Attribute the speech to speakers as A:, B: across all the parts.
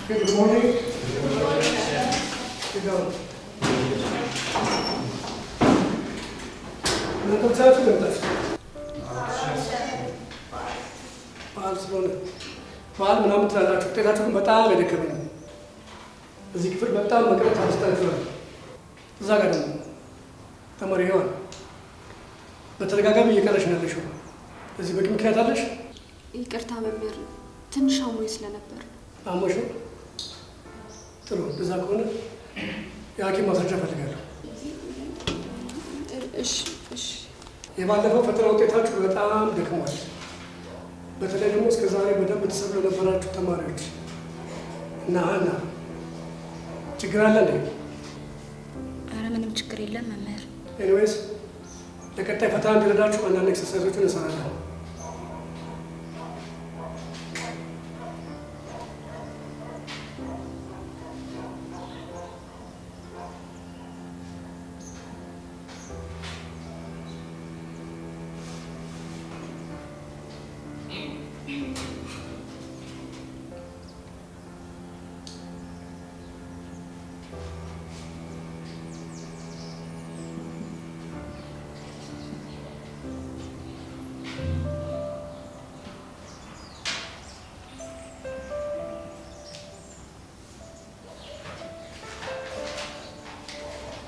A: Good morning. Good morning. እናንተቻችሁ ለምታችሁ በዓል ስለሆነ በዓል ምናምን ትላላችሁ። ውጤታችሁ ግን በጣም የደከመ ነው። እዚህ ክፍል በጣም መቅረት አስታችኋል። እዛ ጋር ደግሞ ተማሪ ሄዋን በተደጋጋሚ እየቀረሽ ነው ያለሽው። እዚህ በቂ ምክንያት አለሽ?
B: ይቅርታ መምህር፣ ትንሽ አሞኝ ስለነበር።
A: አሞሽ? ጥሩ። እንደዛ ከሆነ የሐኪም ማስረጃ እፈልጋለሁ።
B: እሺ እሺ።
A: የባለፈው ፈተና ውጤታችሁ በጣም ደክሟል። በተለይ ደግሞ እስከ ዛሬ በደንብ ተሰብሎ ለነበራችሁ ተማሪዎች እና ሀና ችግር አለ እንዴ?
C: አረ ምንም ችግር የለም መምህር።
A: ኤኒዌይስ ለቀጣይ ፈተና እንዲረዳችሁ አንዳንድ ኤክሰርሳይዞችን እንሰራለን።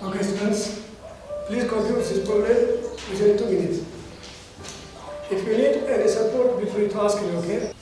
A: Okay, students, please conclude this problem within 2 minutes. If you need any support, be free to ask me, okay?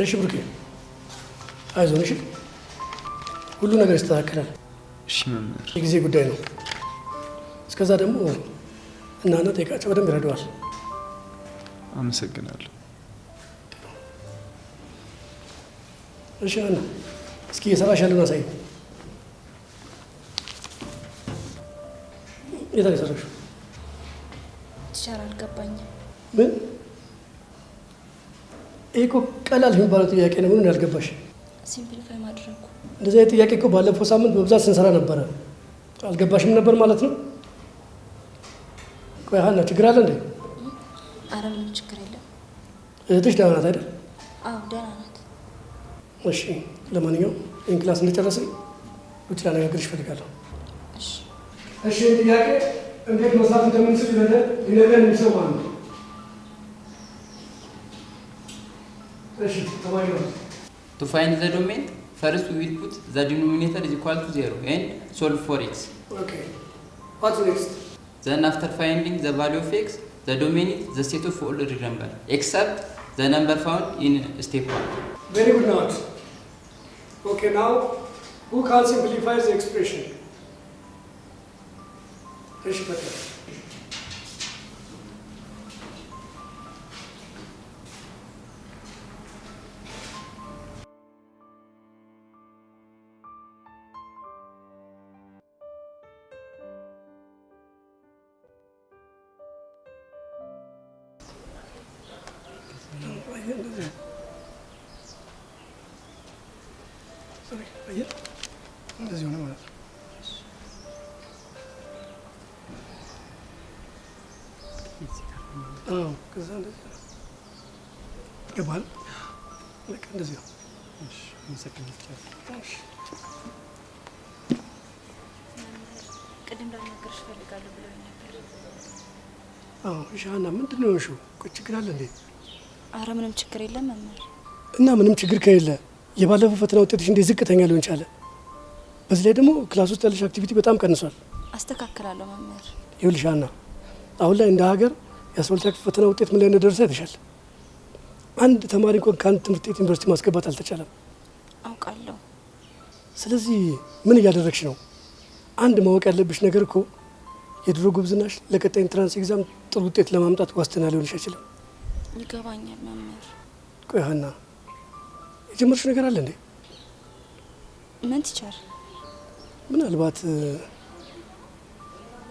A: እሺ ብሩኬ፣ አይዞን። እሺ ሁሉ ነገር ይስተካከላል።
D: እሺ መምህር።
A: የጊዜ ጉዳይ ነው። እስከዛ ደግሞ እናንተ ጠይቃቸው፣ በደንብ ይረዳዋል።
D: አመሰግናለሁ።
A: እሺ ሀና፣ እስኪ እየሰራሽ ያለውን አሳይ። የት ነው የሰራሽው?
C: ቲቸር አልገባኝም።
A: ምን? ይሄ እኮ ቀላል የሚባለው ጥያቄ ነው። ምኑን ያልገባሽ?
C: ሲምፕሊፋይ ማድረጉ።
A: እንደዚህ አይነት ጥያቄ እኮ ባለፈው ሳምንት በብዛት ስንሰራ ነበረ። አልገባሽም ነበር ማለት ነው? ቆይ ሀና፣ ችግር አለ እንዴ?
C: አረ ምንም ችግር የለም።
A: እህትሽ ደህና ናት አይደል?
C: አዎ ደህና ናት።
A: እሺ፣ ለማንኛውም ይህን ክላስ እንደጨረስን ውጭ ላነጋግርሽ እፈልጋለሁ።
C: እሺ
A: እሺ። ጥያቄ እንዴት መስራት እንደምንችል ሊነግረን የሚሰው ማለት ነው። እሺ፣ ተማሪ ነው።
E: To find the domain, first we will put the denominator is equal to 0 and solve for x.
A: Okay. What's next?
E: Then after finding the value of x, the domain is the set of all real number except the number found in step 1.
A: Very good note. Okay, now who can simplify the expression? እሺ፣ በቃ እንደዚህ ሆነ ማለት ነው። ከዛ እንደዚህ ነው ይገባል። ልክ እንደዚህ ነው።
C: ቅድም ላናገርሽ እፈልጋለሁ ብሎኝ ነበር።
A: እሺ ሀና፣ ምንድን ነው የሆንሽው? ችግር አለ እንዴ?
C: አረ ምንም ችግር የለም መምህር።
A: እና ምንም ችግር ከሌለ የባለፈው ፈተና ውጤትሽ እንዴት ዝቅተኛ ሊሆን ቻለ? በዚህ ላይ ደግሞ ክላስ ውስጥ ያለሽ አክቲቪቲ በጣም ቀንሷል።
C: አስተካክላለሁ መምህር።
A: ይኸውልሽ ሀና አሁን ላይ እንደ ሀገር የ12ኛ ክፍል ፈተና ውጤት ምን ላይ እንደደረሰ አይተሻል። አንድ ተማሪ እንኳን ከአንድ ትምህርት ቤት ዩኒቨርሲቲ ማስገባት አልተቻለም።
C: አውቃለሁ።
A: ስለዚህ ምን እያደረግሽ ነው? አንድ ማወቅ ያለብሽ ነገር እኮ የድሮ ጉብዝናሽ ለቀጣይ ኢንትራንስ ኤግዛም ጥሩ ውጤት ለማምጣት ዋስትና ሊሆንሽ አይችልም።
C: ይገባኛል መምህር።
A: ቆይ ሀና የጀመርሽው ነገር አለ እንዴ?
C: ምን ቲቸር?
A: ምናልባት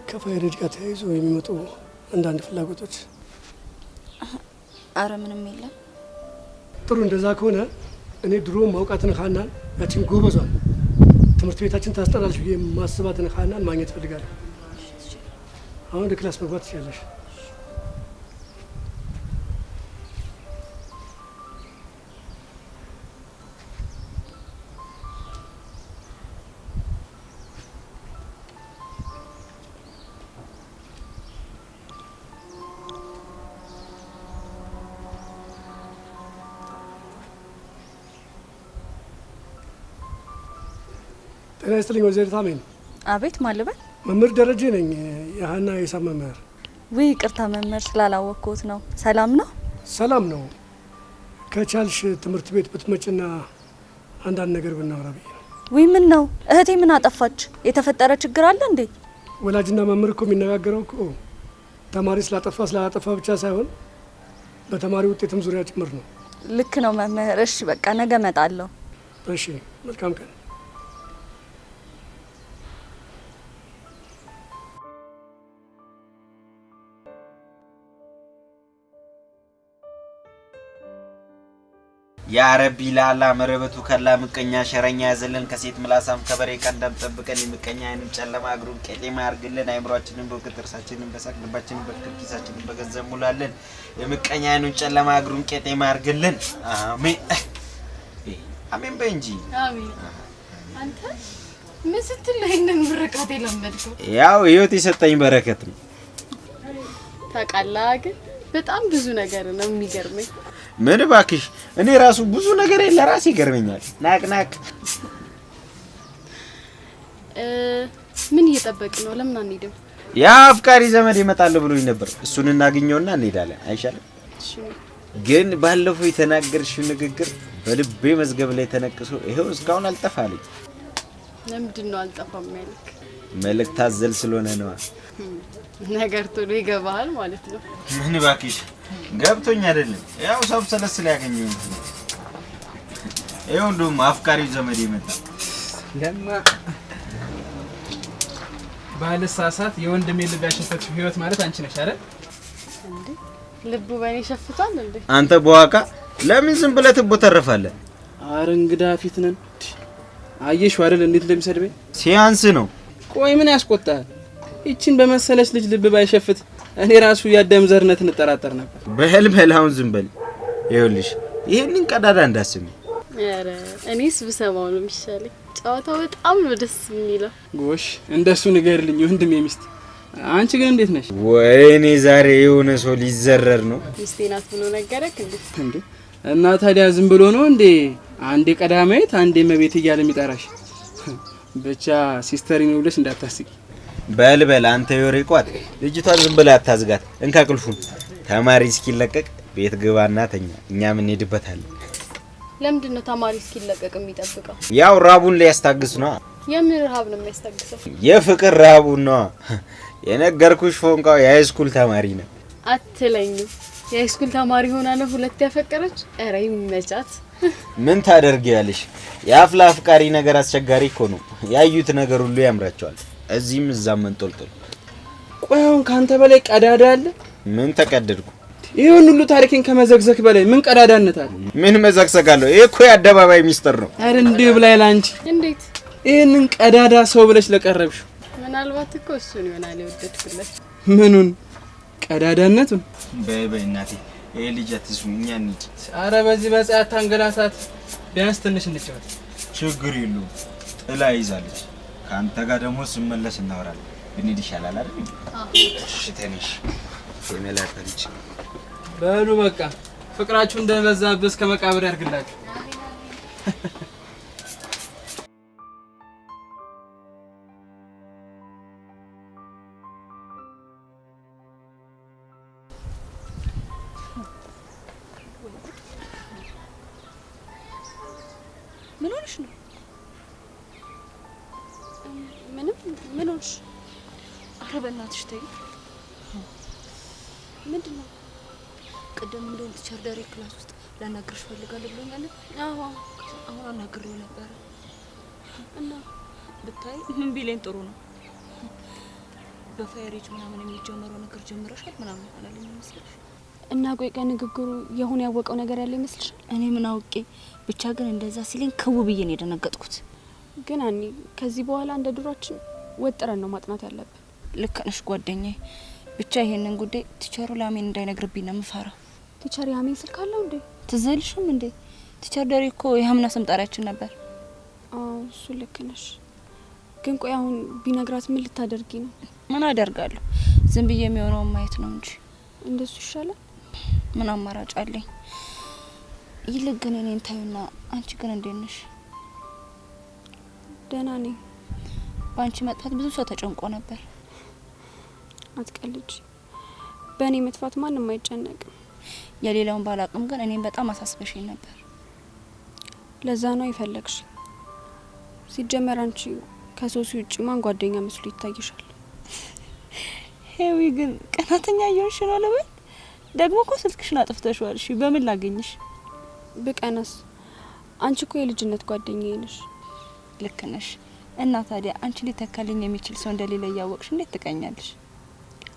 A: ከፋይሬጅ ጋር ተያይዞ የሚመጡ አንዳንድ ፍላጎቶች።
C: አረ ምንም የለም።
A: ጥሩ እንደዛ ከሆነ እኔ ድሮ ማውቃትን ሀናን ያችን ጎበዟል ትምህርት ቤታችን ታስጠራለች ብዬ ማስባትን ሀናን ማግኘት እፈልጋለሁ። አሁን ወደ ክላስ መግባት ትችላለሽ። ጤና ይስጥልኝ ወይዘሪት አሜን።
D: አቤት ማልበል?
A: መምህር ደረጀ ነኝ፣ የሀና የሂሳብ መምህር።
D: ውይ ይቅርታ መምህር ስላላወቅኩት ነው። ሰላም ነው?
A: ሰላም ነው። ከቻልሽ ትምህርት ቤት ብትመጭና አንዳንድ ነገር ብናወራ ብዬ ነው።
D: ውይ ምን ነው እህቴ ምን አጠፋች? የተፈጠረ ችግር አለ እንዴ?
A: ወላጅና መምህር እኮ የሚነጋገረው እኮ ተማሪ ስላጠፋ ስላላጠፋ ብቻ ሳይሆን በተማሪ ውጤትም ዙሪያ ጭምር ነው።
D: ልክ ነው መምህር። እሺ በቃ ነገ እመጣለሁ።
A: እሺ መልካም ቀን።
F: ያ ረቢ ላላ መረበቱ ከላ ምቀኛ ሸረኛ ያዘልን ከሴት ምላሳም ከበሬ ቀንዳም ጠብቀን የምቀኛ አይንም ጨለማ እግሩን ቄጤማ ያርግልን አይምሯችንን በእውቀት ጥርሳችንን በሳቅ ልባችንን በፍቅር ኪሳችንን በገንዘብ ሙላልን የምቀኛ አይኑን ጨለማ እግሩን ቄጤማ ያርግልን። አሜን አሜን በእንጂ
B: አሜን። አንተ ምን ስትል ይሄንን ምርቃት የለመድከው?
F: ያው ህይወት የሰጠኝ በረከት ነው።
B: ታውቃለህ ግን በጣም ብዙ ነገር ነው የሚገርመኝ።
F: ምን ባክሽ እኔ ራሱ ብዙ ነገር ለራሴ ይገርመኛል። ናቅ
B: ምን እየጠበቅ ነው? ለምን አንሄድም?
F: ያ አፍቃሪ ዘመድ ይመጣል ብሎኝ ነበር። እሱን እናገኘውና እንሄዳለን አይሻልም?
B: እሺ
F: ግን ባለፈው የተናገርሽው ንግግር በልቤ መዝገብ ላይ ተነቅሶ ይሄው እስካሁን አልጠፋልኝ።
B: ለምንድን ነው አልጠፋም ያልክ?
F: መልእክት አዘል ስለሆነ ነው።
B: ነገር ቶሎ ይገባል ማለት ነው።
F: ምን ባክሽ ገብቶኝ አይደለም ያው ሰብ ሰለስለ ያገኘው ይሄው እንደውም አፍቃሪው ዘመድ ይመጣ
E: ለማ ባለሳሳት የወንድሜ ልብ ያሸፈትሽ ህይወት ማለት አንቺ ነሽ አይደል
B: እንዴ? ልቡ በእኔ ሸፍቷል እንዴ?
F: አንተ በዋካ ለምን ዝም ብለህ ትቦተረፋለህ?
E: አረ እንግዳ ፊት ነን። አየሽ አይደል እንዴት እንደሚሰድበኝ?
F: ሲያንስ ነው።
E: ቆይ ምን ያስቆጣል? ይቺን በመሰለች ልጅ ልብ ባይሸፍት እኔ ራሱ ያደም ዘርነት እንጠራጠር ነበር።
F: በህልም ዝም በል። ይኸውልሽ ይሄንን ቀዳዳ እንዳስሚ።
B: አረ እኔስ ብሰማው ነው የሚሻለኝ። ጨዋታው በጣም ነው ደስ የሚለው።
E: ጎሽ እንደሱ ንገርልኝ ወንድሜ ሚስት። አንቺ ግን እንዴት ነሽ?
F: ወይኔ ዛሬ የሆነ ሰው ሊዘረር ነው።
B: ሚስቴ ናት ብሎ ነገረክ እንዴ?
E: እና ታዲያ ዝም ብሎ ነው እንዴ አንዴ ቀዳማዊት አንዴ መቤት እያለ የሚጠራሽ? ብቻ ሲስተር ነው ብለሽ እንዳታስቂ።
F: በል አንተ የወሬ ቋት ልጅቷን ዝም ብለህ አታዝጋት። እንካ ቅልፉን ተማሪ እስኪለቀቅ ቤት ግባና ተኛ፣ እኛም እንሄድበታለን።
B: ለምንድን ነው ተማሪ እስኪለቀቅ የሚጠብቀው?
F: ያው ራቡን ሊያስታግስ ነው።
B: የምን ረሃብ ነው የሚያስታግሰው?
F: የፍቅር ራቡን ነው። የነገርኩሽ ፎንቃው የሃይስኩል ተማሪ ነው
B: አትለኝም? የሃይስኩል ተማሪ ሆና ነው ሁለት ያፈቀረች? ኧረ ይመቻት።
F: ምን ታደርጊያለሽ? የአፍላ አፍቃሪ ነገር አስቸጋሪ እኮ ነው። ያዩት ነገር ሁሉ ያምራቸዋል። እዚህም እዛም መንጦልጦል።
E: ቆይ አሁን ካንተ በላይ ቀዳዳ አለ?
F: ምን ተቀደድኩ?
E: ይሄን ሁሉ ታሪክን ከመዘግዘክ በላይ ምን ቀዳዳነት አለ?
F: ምን መዘግዘጋለሁ? ይሄ እኮ የአደባባይ ሚስጥር ነው።
E: አረ እንዴ ብላይ ላንቺ
B: እንዴት
E: ይሄንን ቀዳዳ ሰው ብለሽ ለቀረብሽ?
B: ምናልባት እኮ እሱን ይሆናል የወደድኩለት።
E: ምኑን? ቀዳዳነቱን?
F: በይ እናቴ ይሄ ልጅ አትስሙ፣ እኛ እንጂ።
E: አረ በዚህ በጻት አንገላታት፣ ቢያንስ ትንሽ እንጫወት።
F: ችግር የለውም ጥላ ይዛለች። ካንተ ጋር ደግሞ ስመለስ እናወራለን። ብንሄድ ይሻላል አይደል? እሺ ተነሽ። የመላጣልች
E: በሉ በቃ ፍቅራችሁ እንደበዛብስ ከመቃብር ያርግላችሁ።
C: ምን ሆነሽ ነው?
B: ምንም። ምን ሆንሽ?
C: ኧረ በእናትሽ ተይ።
B: ምንድን ነው?
C: ቅድም እንደውም ቲቸር ዳሬ ክላስ ውስጥ ላናግርሽ ፈልጋለሁ ብሎኛል።
B: አዎ
C: አሁን አናግሬው ነበረ
B: እና
C: ብታይ ምን ቢለኝ ጥሩ ነው። በፋይሬጅ ምናምን የሚጀመረው ነገር ጀምረሻል ምናምን አላለኝ መሰለሽ?
B: እና ቆይ ከንግግሩ የሆነ ያወቀው ነገር ያለ ይመስልሻል?
C: እኔ ምን አውቄ ብቻ ግን እንደዛ ሲለኝ ክው ብዬ ነው የደነገጥኩት።
B: ግን አኒ ከዚህ በኋላ እንደ ድሯችን ወጥረን ነው ማጥናት ያለብን።
C: ልክ ነሽ ጓደኛዬ። ብቻ ይሄንን ጉዳይ ቲቸሩ ላሜን እንዳይነግርብኝ ነው የምፈራው።
B: ቲቸር ያሜን ስልክ አለው እንዴ?
C: ትዝልሽም እንዴ? ቲቸር ዳሬ እኮ የሀምና ስም ጠሪያችን ነበር።
B: አዎ እሱ ልክ ነሽ። ግን ቆይ አሁን ቢነግራት ምን ልታደርጊ ነው?
C: ምን አደርጋለሁ? ዝም ብዬ የሚሆነውን ማየት ነው እንጂ።
B: እንደሱ ይሻላል።
C: ምን አማራጭ አለኝ? ይልቅ ግን እኔን ታዩና አንቺ ግን እንዴት ነሽ?
B: ደህና ነኝ።
C: በአንቺ መጥፋት ብዙ ሰው ተጨንቆ ነበር።
B: አትቀልጂ። በእኔ መጥፋት ማንም አይጨነቅም።
C: የሌላውን ባላቅም ግን እኔን በጣም አሳስበሽኝ ነበር።
B: ለዛ ነው የፈለግሽ። ሲጀመር አንቺ ከሶሲ ውጭ ማን ጓደኛ መስሎ ይታይሻል?
C: ሄዊ ግን ቀናተኛ እየሆንሽ ነው ልበል? ደግሞ እኮ ስልክሽን አጥፍተሽዋል። እሺ በምን ላገኝሽ?
B: ብቀናስ? አንቺ እኮ የልጅነት ጓደኛዬ ነሽ።
C: ልክ ነሽ። እና ታዲያ አንቺ ሊተካልኝ የሚችል ሰው እንደሌለ እያወቅሽ እንዴት ትቀኛለሽ?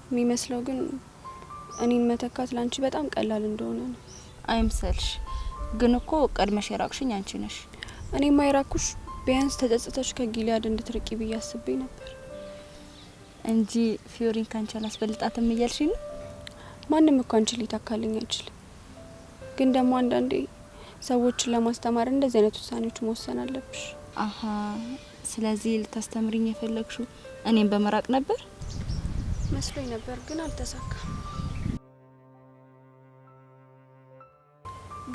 B: የሚመስለው ግን እኔን መተካት ላንቺ በጣም ቀላል እንደሆነ ነው።
C: አይምሰልሽ። ግን እኮ ቀድመሽ የራቅሽኝ አንቺ ነሽ።
B: እኔ ማይራኩሽ ቢያንስ ተጸጽተሽ ከጊሊያድ እንድትርቂ ብዬ አስቤ ነበር
C: እንጂ ፊዮሪን ካንቺ አላስበልጣትም እያልሽ ነው።
B: ማንም እኮ አንቺ ሊተካልኝ አይችልም። ግን ደግሞ አንዳንዴ ሰዎችን ለማስተማር እንደዚህ አይነት ውሳኔዎች መወሰን አለብሽ።
C: አሃ፣ ስለዚህ ልታስተምሪኝ የፈለግሽው እኔን በመራቅ ነበር?
B: መስሎኝ ነበር፣ ግን አልተሳካም።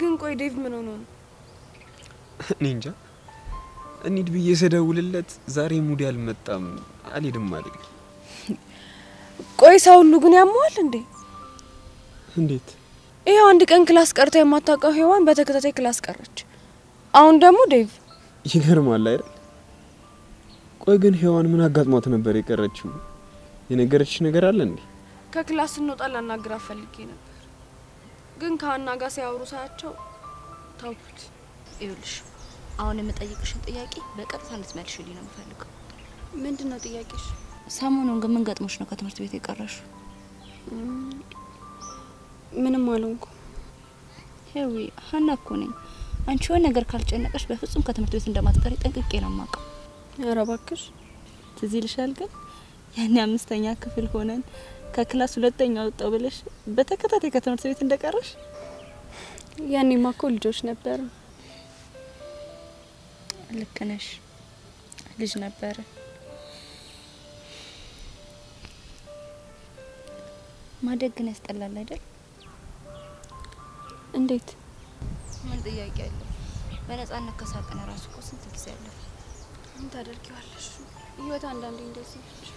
B: ግን ቆይ ዴቭ ምን ሆኖ ነው?
G: እኔ እንጃ። እንሂድ ብዬ ስደውልለት ዛሬ ሙዲ አልመጣም አልሄድም አለኝ።
B: ቆይ ሰው ሁሉ ግን ያመዋል እንዴ?
G: እንዴት?
B: ይሄው አንድ ቀን ክላስ ቀርታ የማታውቀው ሄዋን በተከታታይ ክላስ ቀረች። አሁን ደግሞ ዴቭ።
G: ይገርማል አይደል? ቆይ ግን ሄዋን ምን አጋጥሟት ነበር የቀረችው? የነገረችሽ ነገር አለ እንዴ?
B: ከክላስ እንወጣ ላናግራት ፈልጌ ነበር፣ ግን ከአና ጋር ሲያወሩ ሳያቸው ታውኩት።
C: ይኸውልሽ አሁን የምጠይቅሽን ጥያቄ በቀጥታ እንድትመልሽልኝ ነው የምፈልገው።
B: ምንድነው ጥያቄሽ?
C: ሰሞኑን ግን ምን ገጥሞሽ ነው ከትምህርት ቤት የቀረሽው?
B: ምንም አልሆንኩ።
C: ሄዊ ሀና እኮ ነኝ። አንቺ የሆነ ነገር ካልጨነቀሽ በፍጹም ከትምህርት ቤት እንደማትቀሪ ጠንቅቄ ነው የማውቀው።
B: ኧረ እባክሽ።
C: ትዝ ይልሻል ግን ያኔ 5ኛ ክፍል ሆነን ከክላስ 2ኛ ወጣው ብለሽ በተከታታይ ከትምህርት ቤት እንደቀረሽ?
B: ያኔማ እኮ ልጆች ነበር።
C: ልክ ነሽ፣ ልጅ ነበር። ማደግ ግን ያስጠላል አይደል?
B: እንዴት?
C: ምን ጥያቄ አለ? በነጻነት ከሳቀነ ራሱ እኮ ስንት ጊዜ አለፈ።
B: ምን ታደርጊዋለሽ? ህይወት አንዳንዴ እንደዚህ ነች።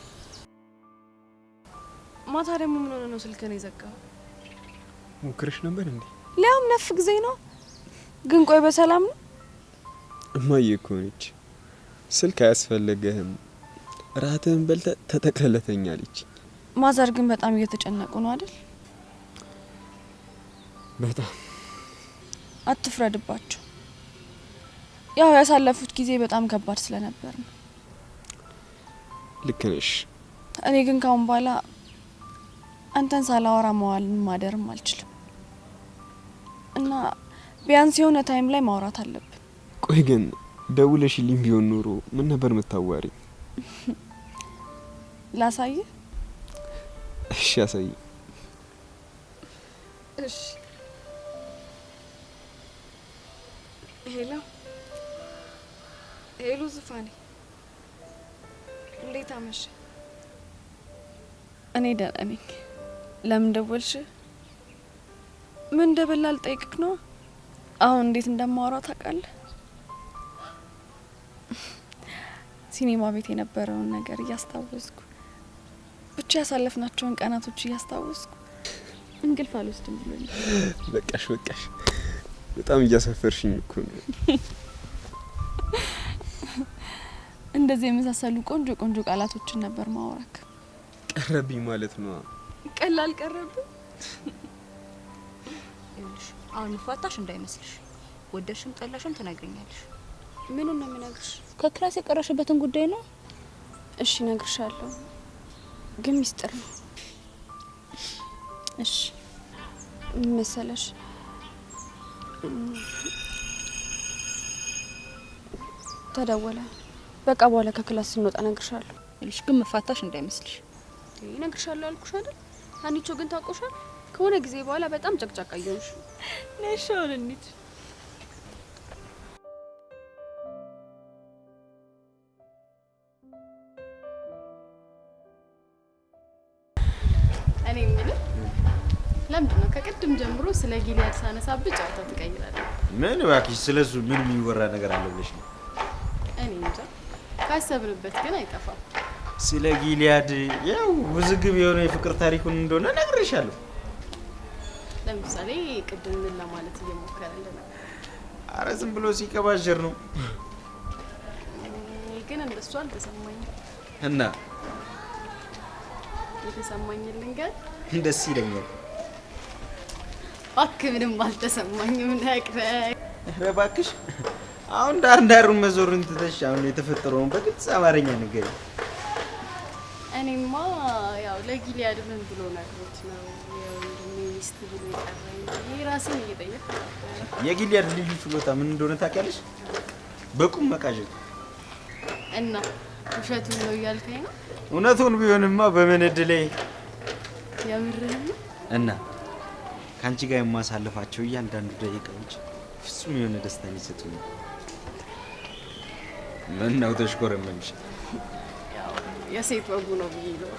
B: ማታ ደግሞ ምን ሆነ ነው ስልክን የዘጋው?
G: ሞክረሽ ነበር እንዴ?
B: ሊያውም ነፍ ጊዜ ነው። ግን ቆይ በሰላም ነው?
G: እማዬ እኮ ነች። ስልክ አያስፈልግህም፣ ራትህን በልተህ ተጠቅለለተኛ አለች።
B: ማዘር ግን በጣም እየተጨነቁ ነው አይደል?
G: በጣም
B: አትፍረድባቸው። ያው ያሳለፉት ጊዜ በጣም ከባድ ስለነበር ነው።
G: ልክ ነሽ።
B: እኔ ግን ካሁን በኋላ አንተን ሳላወራ መዋልን ማደርም አልችልም እና ቢያንስ የሆነ ታይም ላይ ማውራት አለብን።
G: ቆይ ግን ደውለሽልኝ ቢሆን ኖሮ ምን ነበር የምታዋሪ?
B: ላሳየ?
G: እሺ ያሳይ።
B: እሺ። ሄሎ ሄሎ፣ ዝፋኔ እንዴት አመሸ? እኔ ደህና ነኝ። ለምን ደወልሽ? ምን እንደበላ ልጠይቅክ ነው። አሁን እንዴት እንደማወራው ታውቃለህ? ሲኒማ ቤት የነበረውን ነገር እያስታወስኩ ብቻ ያሳለፍናቸውን ቀናቶች እያስታወስኩ እንቅልፍ አልወስድም ብሎኝ።
G: በቃሽ በቃሽ፣ በጣም እያሰፈርሽኝ እኮ ነው።
B: እንደዚህ የመሳሰሉ ቆንጆ ቆንጆ ቃላቶችን ነበር ማወራክ።
G: ቀረብኝ ማለት ነው።
B: ቀላል ቀረብኝ።
D: ይኸውልሽ አሁን ፋታሽ እንዳይመስልሽ። ወደሽም ጠላሽም ትነግሪኛለሽ።
B: ምኑን ነው የምነግርሽ?
C: ከክላስ የቀረሽበትን ጉዳይ ነው።
B: እሺ እነግርሻለሁ፣ ግን ሚስጥር ነው።
C: እሺ
B: መሰለሽ ተደወለ። በቃ በኋላ ከክላስ ስንወጣ እነግርሻለሁ።
C: ይኸውልሽ ግን መፋታሽ እንዳይመስልሽ።
B: እነግርሻለሁ አልኩሽ አይደል? ሀኒቾ ግን ታውቆሻል። ከሆነ ጊዜ በኋላ በጣም ጨቅጫቃ እየሆንሽ
C: ነሽውን እንዴ?
B: እኔ የምልህ ለምንድን ነው ከቅድም ጀምሮ ስለ ጊሊያድ ሳነሳብህ ጨዋታ ትቀይራለህ?
F: ምን እባክሽ ስለሱ ምን የሚወራ ነገር አለ ብለሽ ነው?
B: እኔ እንጃ፣ ካሰብንበት ግን አይጠፋም።
F: ስለ ጊሊያድ ያው ውዝግብ የሆነ የፍቅር ታሪኩን እንደሆነ ነግሬሻለሁ።
B: ለምሳሌ ቅድም ምን ለማለት እየሞከረልህ ነው?
F: አረ ዝም ብሎ ሲቀባጀር ነው።
B: ግን እንደሱ አልተሰማኝም።
F: እና
B: የተሰማኝን ልንገር?
F: ደስ ይለኛል።
B: እባክህ ምንም አልተሰማኝም። ነግረኝ።
F: ኧረ እባክሽ አሁን ዳሩን መዞሩን ትተሽ አሁን የተፈጠረውን በግልጽ አማርኛ ንገሪ።
B: እኔማ ያው ለጊሊያድ ምን ብሎ ነግሮት ነው የወንድሜ ሚስት ብሎ የቀረኝ? ይሄ ራሴን እየጠየቅኩ ነበር።
F: የጊሊያድ ልዩ ችሎታ ምን እንደሆነ ታውቂያለሽ? በቁም መቃዠት።
B: እና ውሸቱን ነው እያልከኝ ነው?
F: እውነቱን ቢሆንማ በምን እድሌ።
B: የምርህን ነው?
F: እና ከአንቺ ጋር የማሳልፋቸው እያንዳንዱ ደቂቃዎች ፍጹም የሆነ ደስታ የሚሰጡኝ። ምን ነው ተሽኮረመምሽ?
B: ያው የሴት ወጉ ነው ብዬ ነው።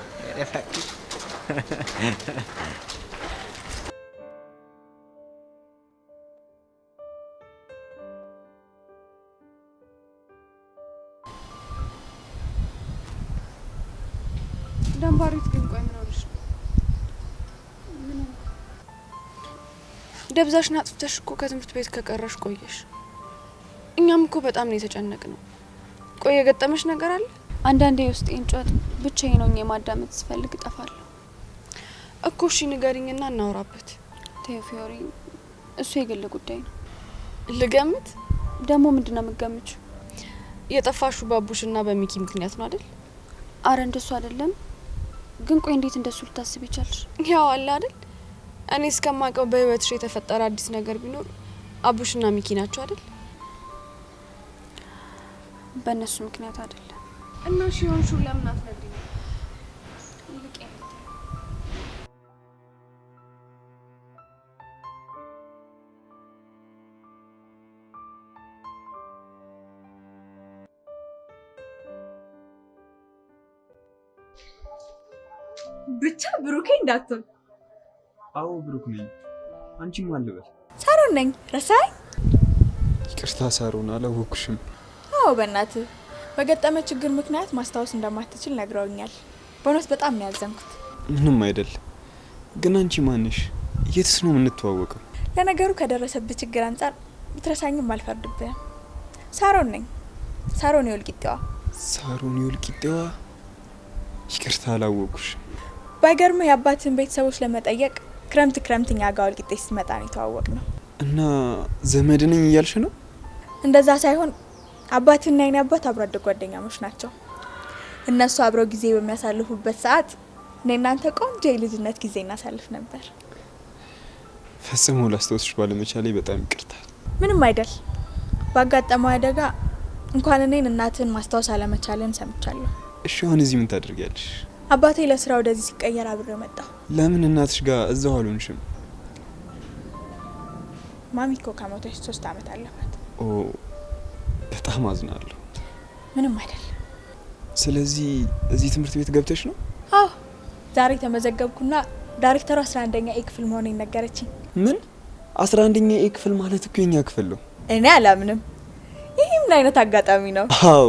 B: ደንባሪት ግን ቆይ ምን ሆነሽ ነው? ደብዛሽን አጥፍተሽ እኮ ከትምህርት ቤት ከቀረሽ ቆየሽ። እኛም እኮ በጣም ነው የተጨነቅነው። ቆይ የገጠመሽ ነገር አለ?
H: አንዳንዴ ውስጤን ጩኸት ብቻዬን ሆኜ ማዳመጥ ስፈልግ እጠፋለሁ
B: እኮ። እሺ ንገሪኝና እናውራበት።
H: ተይው ፊዮሪ፣ እሱ የግል ጉዳይ ነው።
B: ልገምት?
H: ደግሞ ምንድነው የምትገምችው?
B: የጠፋሹ ባቡሽና በሚኪ ምክንያት ነው አይደል?
H: አረ እንደሱ አይደለም። ግን ቆይ እንዴት እንደሱ ልታስብ ይቻልሽ?
B: ያው አለ አይደል? እኔ እስከማውቀው በህይወትሽ የተፈጠረ አዲስ ነገር ቢኖር አቡሽና ሚኪ ናቸው አይደል?
H: በእነሱ ምክንያት አይደለም።
B: እና እሺ ሆንሹ ለምን አትነግሪኝ?
D: ብቻ ብሩኬ እንዳትሆን።
G: አዎ ብሩክ ነኝ። አንቺ ማን ልበል?
D: ሳሮን ነኝ። ረሳኝ?
G: ይቅርታ ሳሮን፣ አላወኩሽም።
I: አዎ በእናትህ በገጠመ ችግር ምክንያት ማስታወስ እንደማትችል ነግረውኛል። በእውነት በጣም ነው ያዘንኩት።
G: ምንም አይደል። ግን አንቺ ማንሽ? የትስ ነው የምንተዋወቀው?
I: ለነገሩ ከደረሰብህ ችግር አንጻር ብትረሳኝም አልፈርድብህም። ሳሮን ነኝ። ሳሮን የወልቂጤዋ።
G: ሳሮን የወልቂጤዋ? ይቅርታ አላወኩሽም።
I: ባይገርምህ የአባትህን ቤተሰቦች ለመጠየቅ ክረምት እኛ ጋር ወልቂጤ ስትመጣ ነው የተዋወቅነው።
G: እና ዘመድ ነኝ እያልሽ ነው?
I: እንደዛ ሳይሆን አባትና የኔ አባት አብሮ አደግ ጓደኛሞች ናቸው። እነሱ አብረው ጊዜ በሚያሳልፉበት ሰዓት እኔ እናንተ ቆንጆ የልጅነት ጊዜ እናሳልፍ ነበር።
G: ፈጽሞ ላስታውስሽ ባለመቻሌ በጣም ይቅርታ።
I: ምንም አይደል። ባጋጠመው አደጋ እንኳን እኔን እናትህን ማስታወስ አለመቻልን ሰምቻለሁ።
G: እሺ አሁን እዚህ ምን ታደርጊያለሽ?
I: አባቴ ለስራ ወደዚህ ሲቀየር አብሬው መጣሁ።
G: ለምን እናትሽ ጋር እዛው አልሆንሽም?
I: ማሚኮ ከሞተች 3 አመት አለፋት።
G: ኦ በጣም አዝናለሁ።
I: ምንም አይደል።
G: ስለዚህ እዚህ ትምህርት ቤት ገብተሽ ነው?
I: አዎ ዛሬ ተመዘገብኩና ዳይሬክተሩ 11ኛ ኤ ክፍል መሆኔን ነገረችኝ።
G: ምን 11ኛ ኤ ክፍል ማለት እኮ የኛ ክፍል ነው።
I: እኔ አላምንም። ይሄ ምን አይነት አጋጣሚ ነው?
G: አዎ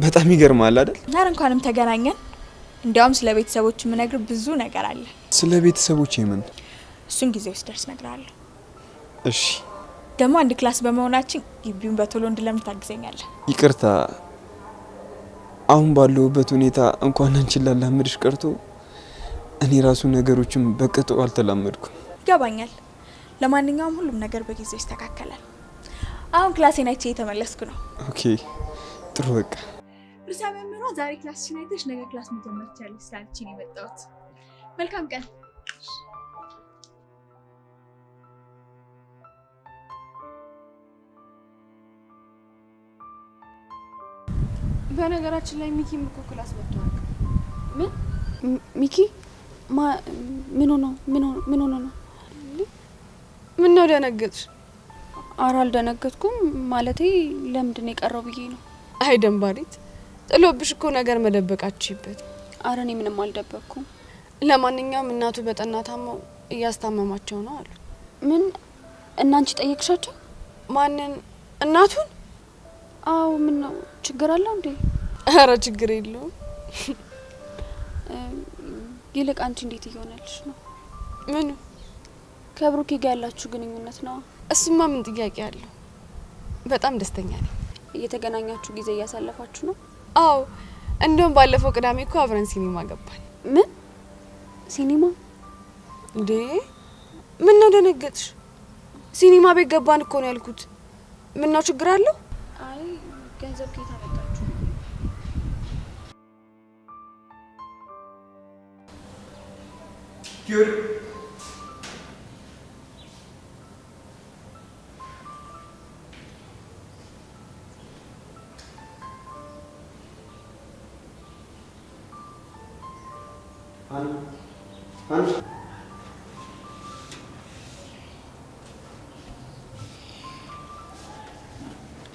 G: በጣም ይገርማል አይደል?
I: ዛሬ እንኳንም ተገናኘን። እንዲያውም ስለ ቤተሰቦች የምነግር ብዙ ነገር አለ።
G: ስለ ቤተሰቦች ምን?
I: እሱን ጊዜው ሲደርስ እነግርሃለሁ።
G: እሺ።
I: ደግሞ አንድ ክላስ በመሆናችን ግቢውን በቶሎ እንድለምድ ታግዘኛለህ?
G: ይቅርታ አሁን ባለሁበት ሁኔታ እንኳን አንቺን ላላምድሽ ቀርቶ እኔ ራሱ ነገሮችን በቅጡ አልተላመድኩም።
I: ይገባኛል። ለማንኛውም ሁሉም ነገር በጊዜው ይስተካከላል። አሁን ክላሴን አይቼ እየተመለስኩ ነው።
G: ኦኬ ጥሩ በቃ።
I: ርዕሰ መምህሯ ዛሬ ክላስሽን አይተሽ ነገ ክላስ መጀመር ትችያለሽ ስላለችኝ ነው የመጣሁት። መልካም ቀን።
B: በነገራችን ላይ ሚኪም እኮ ክላስ መጥቷል። ምን ሚኪ ምን ሆኖ ነው? ምን ነው ደነገጥሽ?
H: ኧረ አልደነገጥኩም። ማለቴ ለምንድን ነው የቀረው ብዬ ነው።
B: አይ ደንባሪት ጥሎብሽ እኮ ነገር መደበቃችሁበት።
H: ኧረ እኔ ምንም አልደበቅኩም።
B: ለማንኛውም እናቱ በጠና ታመው እያስታመማቸው ነው አሉ።
H: ምን እናንቺ ጠየቅሻቸው?
B: ማንን? እናቱን?
H: አዎ። ምን ነው ችግር አለው እንዴ?
B: ኧረ ችግር የለውም።
H: ይልቅ አንቺ እንዴት እየሆነልሽ ነው?
B: ምኑ?
H: ከብሩኬ ጋር ያላችሁ ግንኙነት ነው?
B: እሱማ ምን ጥያቄ አለው? በጣም ደስተኛ ነኝ።
H: እየተገናኛችሁ ጊዜ እያሳለፋችሁ ነው?
B: አዎ፣ እንደውም ባለፈው ቅዳሜ እኮ አብረን ሲኒማ ገባን።
H: ምን ሲኒማ
B: እንዴ? ምን ነው ደነገጥሽ? ሲኒማ ቤት ገባን እኮ ነው ያልኩት። ምን ነው ችግር አለው?
H: አይ ገንዘብ ከየት አመጣችሁ?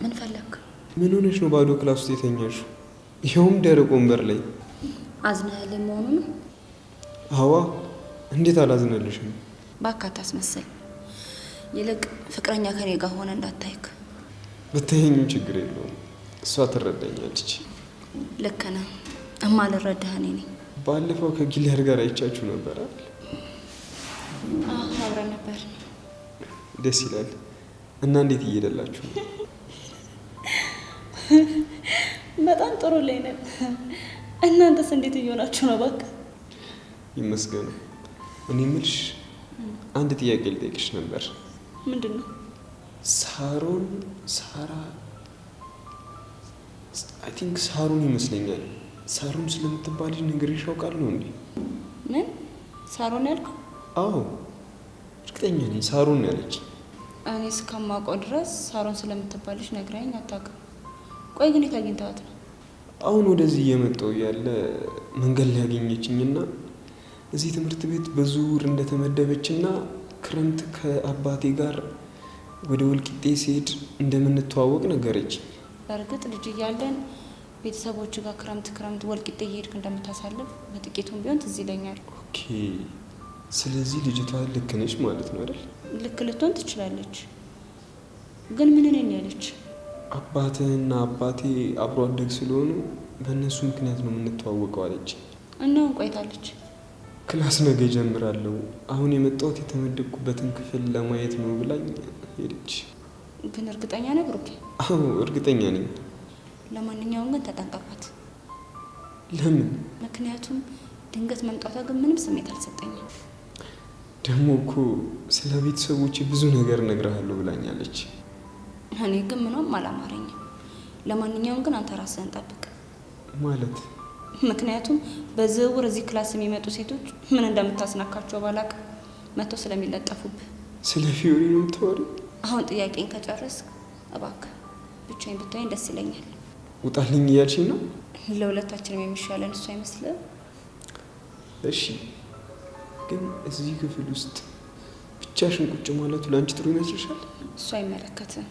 D: ምን ፈለክ?
G: ምን ሆነሽ ነው ባዶ ክላስ ውስጥ የተኛሽው? ይኸውም ደረቅ ወንበር ላይ።
D: አዝነህልኝ መሆኑ ነው?
G: አዋ እንዴት አላዝነልሽም?
D: እባክህ አታስመስል። ይልቅ ፍቅረኛ ከኔ ጋር ሆነ እንዳታይክ።
G: ብታየኝም ችግር የለውም፣ እሷ ትረዳኛለች።
D: ልክ ነህ። እማልረዳህ እኔ ነኝ።
G: ባለፈው ከጊሊያድ ጋር አይቻችሁ ነበር አይደል?
D: አብረን ነበር።
G: ደስ ይላል። እና እንዴት እየሄደላችሁ ነው?
C: በጣም ጥሩ ላይ ነን። እናንተስ እንዴት እየሆናችሁ ነው? እባክህ
G: ይመስገኑ። እኔ የምልሽ አንድ ጥያቄ ልጠይቅሽ ነበር።
C: ምንድን ነው?
G: ሳራ አይ ቲንክ ሳሩን ይመስለኛል። ሳሩን ስለምትባል ልጅ ነግሬሽ አውቃለሁ እንዴ?
C: ምን ሳሩን ያልከው?
G: አዎ እርግጠኛ ነኝ ሳሩን ነው ያለች።
D: እኔ እስከማውቀው ድረስ ሳሩን ስለምትባል ልጅ ነግራኝ አታውቅም። ቆይ ግን የት አግኝተዋት ነው?
G: አሁን ወደዚህ እየመጣሁ ያለ መንገድ ላይ ያገኘችኝና እዚህ ትምህርት ቤት በዙር እንደተመደበችና ክረምት ከአባቴ ጋር ወደ ወልቂጤ ሲሄድ እንደምንተዋወቅ ነገረች።
D: በእርግጥ ልጅ እያለን ቤተሰቦች ጋር ክረምት ወልቂጤ እየሄድክ እንደምታሳልፍ በጥቂቱም ቢሆን ትዝ ይለኛል።
G: ኦኬ፣ ስለዚህ ልጅቷ ልክ ነች ማለት ነው አይደል?
D: ልክ ልትሆን ትችላለች። ግን ምን ነኝ ያለች?
G: አባትህና አባቴ አብሮ አደግ ስለሆኑ በእነሱ ምክንያት ነው የምንተዋወቀው አለች።
D: እናውን ቆይታለች።
G: ክላስ ነገ ጀምራለሁ፣ አሁን የመጣሁት የተመደብኩበትን ክፍል ለማየት ነው ብላኝ ሄደች።
D: ግን እርግጠኛ ነህ ብሩኬ?
G: አዎ እርግጠኛ ነኝ።
D: ለማንኛውም ግን ተጠንቀቃት።
G: ለምን?
D: ምክንያቱም ድንገት መምጣቷ ግን ምንም ስሜት አልሰጠኝም።
G: ደግሞ እኮ ስለ ቤተሰቦች ብዙ ነገር እነግርሃለሁ ብላኛለች።
D: እኔ ግን ምንም አላማረኝም። ለማንኛውም ግን አንተ ራስህን ጠብቅ።
G: ማለት?
D: ምክንያቱም በዝውውር እዚህ ክላስ የሚመጡ ሴቶች ምን እንደምታስናካቸው ባላቅ መጥተው ስለሚለጠፉብህ።
G: ስለ ፊዮሪ ነው የምታወሪው?
D: አሁን ጥያቄን ከጨረስክ እባክህ ብቻዬን ብታየኝ ደስ ይለኛል።
G: ውጣልኝ እያልሽኝ ነው?
D: ለሁለታችንም የሚሻለን እሱ አይመስልም?
G: እሺ፣ ግን እዚህ ክፍል ውስጥ ብቻሽን ቁጭ ማለቱ ለአንቺ ጥሩ ይመስልሻል?
D: እሱ አይመለከትም።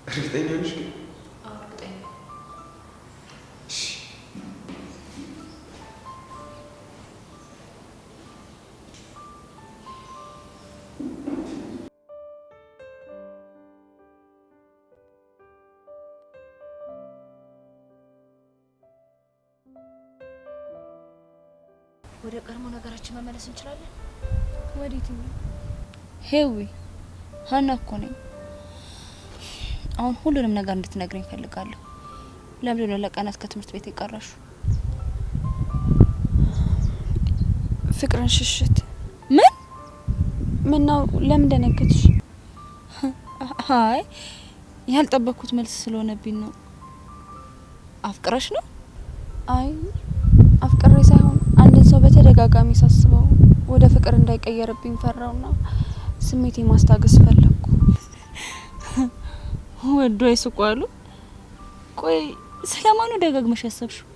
G: እርግጠኛ ነሽ?
D: እርግጠኛ።
G: እሺ።
D: ወደ ቀድሞ ነገራችን መመለስ እንችላለን።
H: ወዴት ነው?
D: ሄዊ ሀና እኮ ነኝ። አሁን ሁሉንም ነገር እንድትነግረኝ ፈልጋለሁ። ለምንድን ነው ለቀናት ከትምህርት ቤት የቀረሹ?
B: ፍቅርን ሽሽት።
D: ምን
B: ነው? ለምን ደነገጥሽ?
D: አይ ያልጠበቅኩት መልስ ስለሆነብኝ ነው። አፍቅረሽ ነው?
B: አይ አፍቅሬ ሳይሆን አንድን ሰው በተደጋጋሚ ሳስበው ወደ ፍቅር እንዳይቀየርብኝ ፈራውና ስሜቴ ማስታገስ ፈለኩ።
D: ወዶ አይስቋሉ። ቆይ ስለማኑ ደጋግመሽ ያሰብሽው?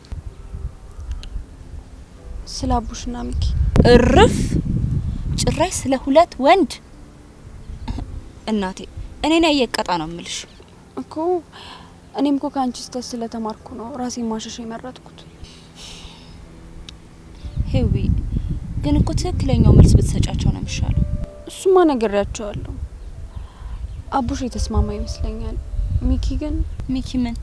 B: ስለ አቡሽና ሚኪ።
D: እርፍ! ጭራሽ ስለ ሁለት ወንድ። እናቴ እኔ ነኝ የቀጣ ነው ምልሽ
B: እኮ። እኔም እኮ ካንቺ ስህተት ስለተማርኩ ነው ራሴን ማሸሽ የመረጥኩት።
D: ሄዊ ግን እኮ ትክክለኛው መልስ ብትሰጫቸው ነው የሚሻለው።
B: እሱማ ነግሬያቸዋለሁ። አቡሽ የተስማማ ይመስለኛል። ሚኪ ግን
D: ሚኪ ምን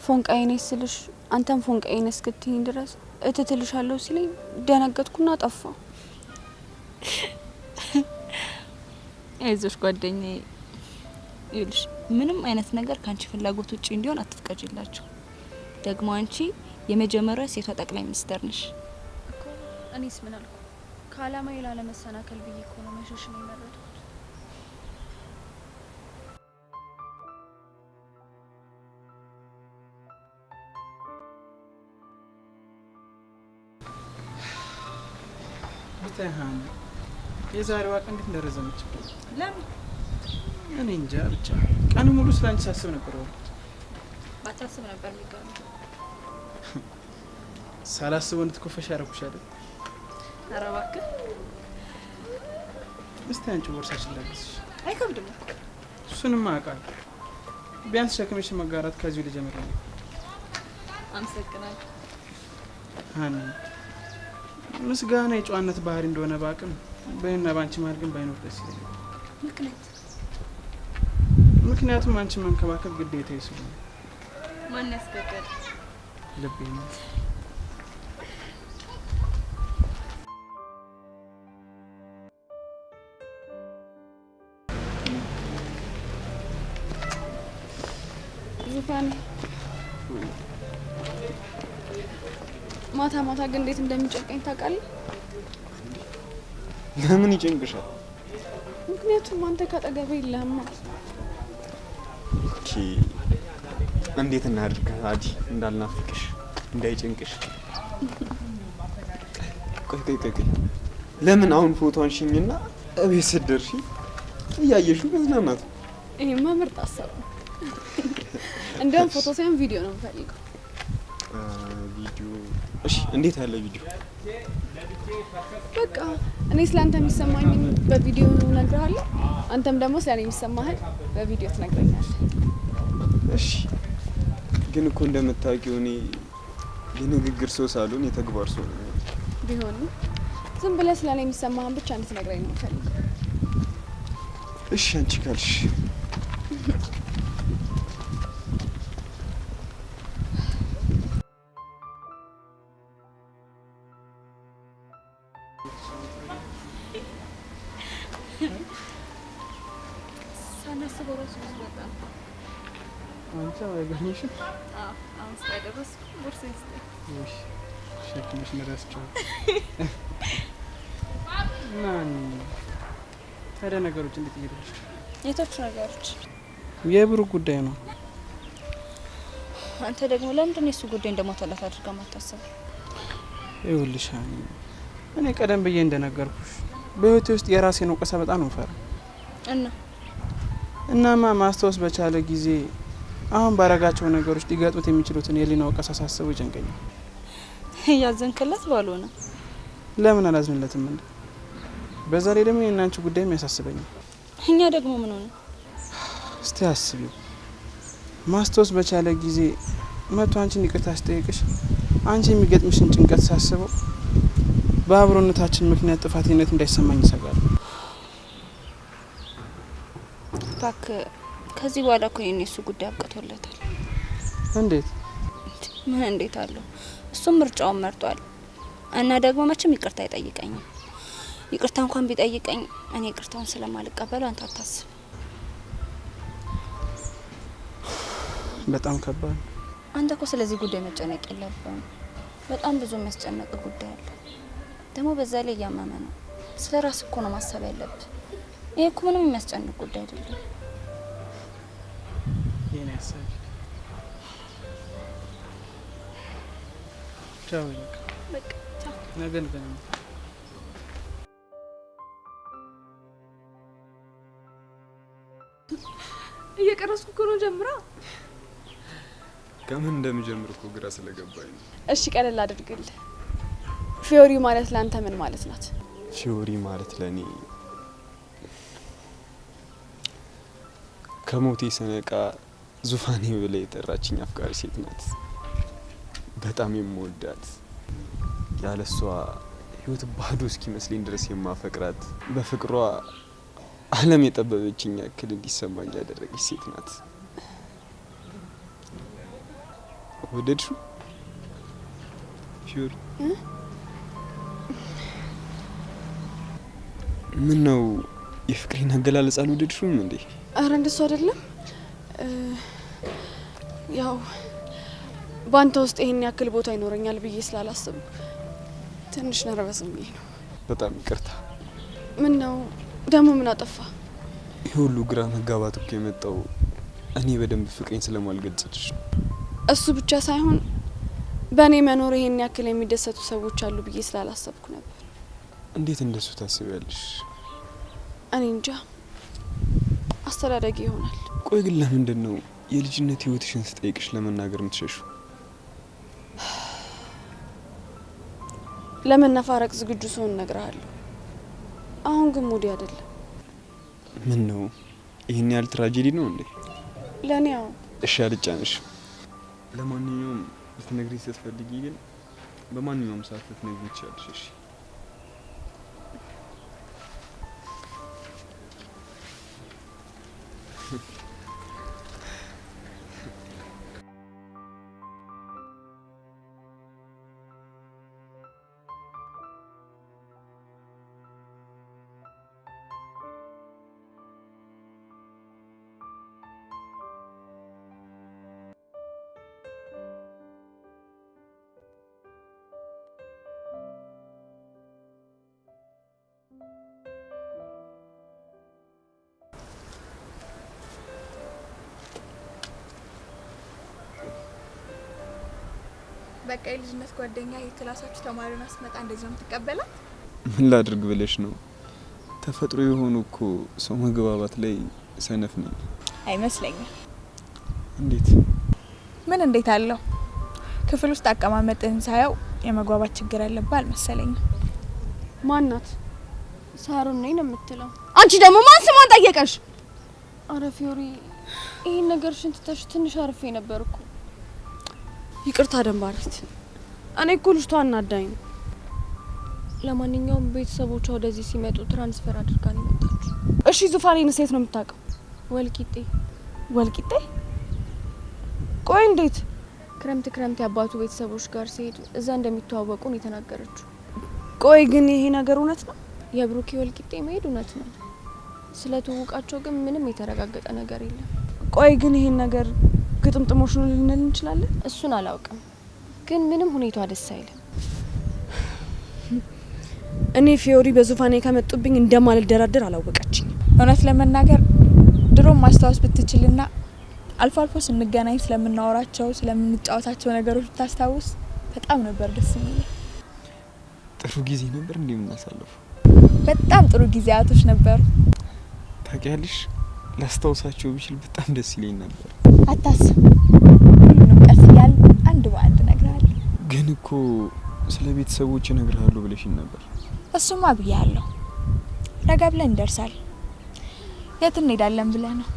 B: ፎንቃዬ ነሽ ስልሽ አንተም ፎንቃዬ ነሽ እስክትይኝ ድረስ እትትልሻለሁ ሲለኝ ደነገጥኩና ጠፋው።
D: አይዞሽ ጓደኛዬ፣ ይልሽ ምንም አይነት ነገር ካንቺ ፍላጎት ውጪ እንዲሆን አትፍቀጂላቸው። ደግሞ አንቺ የመጀመሪያው ሴቷ ጠቅላይ ሚኒስትር ነሽ
B: እኮ። እኔስ ምን አልኩ? ከአላማዬ ላለመሰናከል ብዬ እኮ ነው መሸሽ ነው የመረጥኩት።
J: ብታይሃን የዛሬዋ ቀን እንዴት እንደረዘመች።
D: ለምን?
J: እኔ እንጃ ብቻ ቀን ሙሉ ስላንቺ ሳስብ ነበር።
D: ባታስብ ነበር የሚገርም።
J: ሳላስበው እንድትኮፈሽ ያረኩሽ አይደል?
D: ኧረ እባክህ።
J: እስቲ አንቺ ቦርሳችን ላግዝሽ።
D: አይከብድም።
J: እሱንም አውቃለሁ። ቢያንስ ሸክምሽን መጋራት ከዚሁ ልጀምር ነው።
D: አመሰግናለሁ።
J: ሃኒ ምስጋና የጨዋነት ባህሪ እንደሆነ ባቅም በእኔና ባንቺ መሀል ግን ባይኖር ደስ ይለኛል። ምክንያቱም አንቺ መንከባከብ ግዴታዬ ስለሆነ።
D: ማን ያስገደደ?
J: ልቤ ነው።
B: ዙፋኔ ማታ ማታ ግን እንዴት እንደሚጨንቀኝ ታውቃለህ?
G: ለምን ይጨንቅሻል?
B: ምክንያቱም አንተ ካጠገቤ የለህም።
G: ኦኬ፣ እንዴት እናድርግ አዲ እንዳልናፍቅሽ እንዳይጨንቅሽ። ቆይ ለምን አሁን ፎቶ አንሺኝና እቤት ስትደርሺ እያየሽው መዝናናት።
B: ይሄማ ምርጥ ሀሳብ ነው። እንደውም ፎቶ ሳይሆን ቪዲዮ ነው የምፈልገው።
G: ቪዲዮ? እሺ፣ እንዴት ያለ ቪዲዮ?
B: በቃ እኔ ስላንተ የሚሰማኝን በቪዲዮ እነግርሃለሁ፣ አንተም ደግሞ ስለኔ የሚሰማህን በቪዲዮ ትነግረኛለህ።
G: እሺ። ግን እኮ እንደምታውቂው እኔ የንግግር ሰው ሳልሆን የተግባር ሰው ነኝ።
B: ቢሆንም ዝም ብለህ ስለኔ የሚሰማህን ብቻ እንድትነግረኝ ነው የምፈልገው።
G: እሺ፣ አንቺ ካልሽ።
B: ሳናስበው ራሱ ብዙ በጣም
J: አንቺ አይገርምሽም?
B: አሁን ስለደረስኩ ቦርሳዬ ስጠኝ።
J: እሺ፣ ሸክምሽ ነራስቸው። ታዲያ ነገሮች እንዴት እየሄዱልሽ?
D: የቶቹ ነገሮች?
J: የብሩክ ጉዳይ ነው።
D: አንተ ደግሞ ለምንድን ነው የሱ ጉዳይ እንደሞተለት አድርጋ ማታሰብ?
J: ይኸውልሽ እኔ ቀደም ብዬ እንደነገርኩሽ በህይወቴ ውስጥ የራሴን ወቀሳ በጣም ነው ፈራ እናማ ማስታወስ በቻለ ጊዜ አሁን ባረጋቸው ነገሮች ሊገጡት የሚችሉትን የሊና ወቀሳ ሳስበው ይጨንቀኛል።
D: ያዘንክለት ባልሆነ
J: ለምን አላዝንለትም እንዴ? በዛ ላይ ደግሞ የእናንቺ ጉዳይም ያሳስበኛል።
D: እኛ ደግሞ ምን ሆነ?
J: እስቲ አስቢው። ማስታወስ በቻለ ጊዜ መቶ አንቺን ይቅርታ አስጠይቅሽ አንቺ የሚገጥምሽን ጭንቀት ሳስበው በአብሮነታችን ምክንያት ጥፋተኝነት እንዳይሰማኝ ይሰጋል።
D: ታክ ከዚህ በኋላ እኮ የእሱ ጉዳይ አብቅቶለታል።
J: እንዴት?
D: ምን እንዴት አለው? እሱም ምርጫውን መርጧል እና ደግሞ መቼም ይቅርታ አይጠይቀኝም። ይቅርታ እንኳን ቢጠይቀኝ እኔ ይቅርታውን ስለማልቀበለው አንተ አታስብ።
J: በጣም ከባድ።
D: አንተ እኮ ስለዚህ ጉዳይ መጨነቅ የለብህም። በጣም ብዙ የሚያስጨነቅ ጉዳይ አለ። ደግሞ በዛ ላይ እያመመ ነው። ስለ ራስ እኮ ነው ማሰብ ያለብህ። ይሄ እኮ ምንም የሚያስጨንቅ ጉዳይ አይደለም።
J: ይሄን ያሳብ ቻው።
I: በቃ ቻው።
J: ነገ እንገናኝ።
B: እየቀረስኩ እኮ ነው። ጀምራ
G: ከምን እንደምጀምር እኮ ግራ ስለገባኝ ነው።
B: እሺ ቀለል አድርግልህ። ፊዮሪ ማለት ለአንተ ምን ማለት ናት?
G: ፊዮሪ ማለት ለኔ ከሞቴ ስነቃ ዙፋኔ ብላ የጠራችኝ አፍቃሪ ሴት ናት። በጣም የምወዳት፣ ያለሷ ህይወት ባዶ እስኪመስለኝ ድረስ የማፈቅራት፣ በፍቅሯ ዓለም የጠበበችኝ ያክል እንዲሰማኝ ያደረገች ሴት ናት። ወደድሽው ፊዮሪ? ምን ነው የፍቅሬን አገላለጽ አልወደድሽውም እንዴ?
B: አረ እንደሱ አይደለም። ያው ባንተ ውስጥ ይሄን ያክል ቦታ ይኖረኛል ብዬ ስላላሰብኩ ትንሽ ነርቨስም ብዬ ነው።
G: በጣም ይቅርታ።
B: ምን ነው ደግሞ ምን አጠፋ?
G: ይህ ሁሉ ግራ መጋባት እኮ የመጣው እኔ በደንብ ፍቅሬን ስለማልገልጽልሽ ነው።
B: እሱ ብቻ ሳይሆን በእኔ መኖር ይሄን ያክል የሚደሰቱ ሰዎች አሉ ብዬ ስላላሰብኩ ነበር።
G: እንዴት እንደሱ ታስቢያለሽ?
B: እኔ እንጃ፣ አስተዳደጊ ይሆናል።
G: ቆይ ግን ለምንድን ነው የልጅነት ህይወትሽን ስጠይቅሽ ለመናገር የምትሸሹ?
B: ለመነፋረቅ ዝግጁ ስሆን እነግርሃለሁ። አሁን ግን ሙዲ አይደለም።
G: ምን ነው ይህን ያህል ትራጀዲ ነው እንዴ?
B: ለእኔ ያው
G: እሺ አልጫንሽ። ለማንኛውም ልትነግሪኝ ስትፈልጊ ግን በማንኛውም ሰዓት ልትነግሪኝ ትችያለሽ። እሺ
I: በቃ የልጅነት ጓደኛ የክላሳችሁ ተማሪውን አስመጣ እንደዚህ ነው የምትቀበላት?
G: ምን ላድርግ ብለሽ ነው? ተፈጥሮ የሆኑ እኮ ሰው መግባባት ላይ ሰነፍ ነኝ።
I: አይመስለኝም።
G: እንዴት?
I: ምን እንዴት አለው? ክፍል ውስጥ አቀማመጥህን ሳየው የመግባባት ችግር ያለብህ አልመሰለኝም።
B: ማናት?
H: ሳሩን ነኝ ነው የምትለው።
B: አንቺ ደግሞ ማን ስሟን ጠየቀሽ? አረ ፊዮሪ፣ ይሄን ነገርሽን ትተሽ ትንሽ አርፌ ነበርኩ። ይቅርታ ደንባሪት፣ እኔ እኮ ልጅቷ አናዳኝ ነው። ለማንኛውም ቤተሰቦቿ ወደዚህ ሲመጡ ትራንስፈር አድርጋ ነው የመጣችው። እሺ ዙፋኔን ሴት ነው የምታውቀው?
H: ወልቂጤ።
B: ወልቂጤ? ቆይ እንዴት?
H: ክረምት የአባቱ ቤተሰቦች ጋር ሲሄድ እዛ እንደሚተዋወቁ ነው የተናገረችው።
B: ቆይ ግን ይሄ ነገር እውነት ነው?
H: የብሩኬ ወልቂጤ መሄድ እውነት ነው። ስለ ትውውቃቸው ግን ምንም የተረጋገጠ ነገር የለም።
B: ቆይ ግን ይሄን ነገር ግጥምጥሞሽ ነው ልንል እንችላለን?
H: እሱን አላውቅም፣ ግን ምንም ሁኔታዋ ደስ አይልም።
B: እኔ ፊዮሪ በዙፋኔ ከመጡብኝ እንደማልደራደር አላወቀችኝ።
I: እውነት ለመናገር ድሮም ማስታወስ ብትችልና አልፎ አልፎ ስንገናኝ ስለምናወራቸው ስለምንጫወታቸው ነገሮች ብታስታውስ በጣም ነበር ደስ የሚለው።
G: ጥሩ ጊዜ ነበር እንዴ የምናሳልፈው?
I: በጣም ጥሩ ጊዜያቶች ነበሩ።
G: ታውቂያለሽ፣ ላስታውሳቸው ብችል በጣም ደስ ይለኝ ነበር።
I: አታስብ፣ ሁሉንም ቀስ እያል አንድ በአንድ እነግርሃለሁ።
G: ግን እኮ ስለ ቤተሰቦች እነግርሃለሁ ብለሽኝ ነበር።
I: እሱማ ብያለሁ። ረጋ ብለን እንደርሳል። የት እንሄዳለን ብለህ ነው?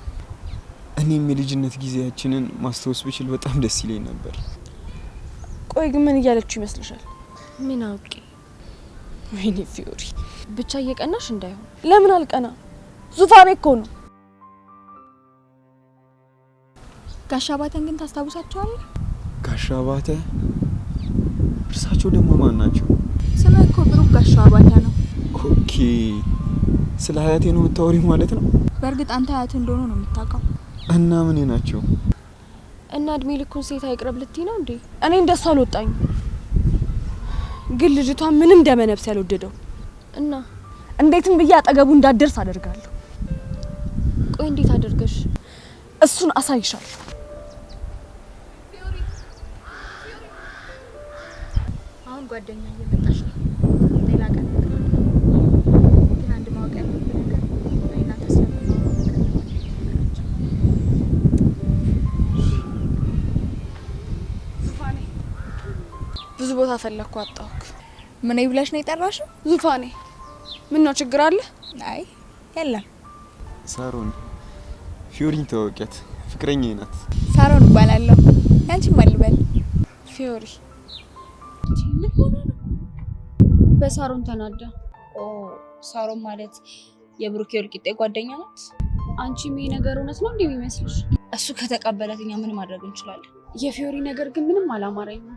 G: እኔም የልጅነት ጊዜያችንን ማስታወስ ብችል በጣም ደስ ይለኝ ነበር።
B: ቆይ ግን ምን እያለችው ይመስልሻል?
H: ምን አውቄ።
B: ወይኔ ፊዮሪ፣
H: ብቻ እየቀናሽ እንዳይሆን።
B: ለምን አልቀና? ዙፋኔ እኮ ነው።
I: ጋሻ አባተን ግን ታስታውሳቸዋለህ?
G: ጋሻ አባተ? እርሳቸው ደግሞ ማን ናቸው?
I: ስምህ እኮ ብሩክ ጋሻ አባተ ነው።
G: ኦኬ፣ ስለ ሀያቴ ነው የምታወሪው ማለት ነው?
I: በእርግጥ አንተ ሀያት እንደሆነ ነው የምታውቀው።
G: እና ምን ናቸው?
H: እና እድሜ ልኩን ሴት አይቅረብ ልትይ ነው እንዴ? እኔ እንደሱ አልወጣኝ፣ ግን ልጅቷ ምንም ደመ ነፍስ ያልወደደው እና እንዴትም ብዬ አጠገቡ እንዳደርስ አደርጋለሁ። ቆይ እንዴት አደርገሽ? እሱን አሳይሻለሁ።
I: አሁን ጓደኛ እየመጣች ነው። ሌላ ቀን ግን አንድ ማወቅ ያለብን ነገር እኔና ተስፋ
B: ብዙ ቦታ ፈለግኩ አጣሁክ።
I: ምን ብለሽ ነው የጠራሽው?
B: ዙፋኔ ምን ነው ችግር አለ?
I: አይ የለም።
G: ሳሮን ፊዮሪን ተዋወቂያት፣ ፍቅረኛዬ ናት።
I: ሳሮን እባላለሁ። ያንቺ ማን ልበል?
B: ፊዮሪ።
D: ምን ሆነ ነው?
H: በሳሮን ተናዳ።
D: ኦ ሳሮን ማለት የብሩኬ ወልቂጤ ጓደኛ ናት።
H: አንቺ ምን ነገር እውነት ነው እንዴ የሚመስልሽ?
D: እሱ ከተቀበላት እኛ ምን ማድረግ እንችላለን?
H: የፊዮሪ ነገር ግን ምንም አላማረኝም።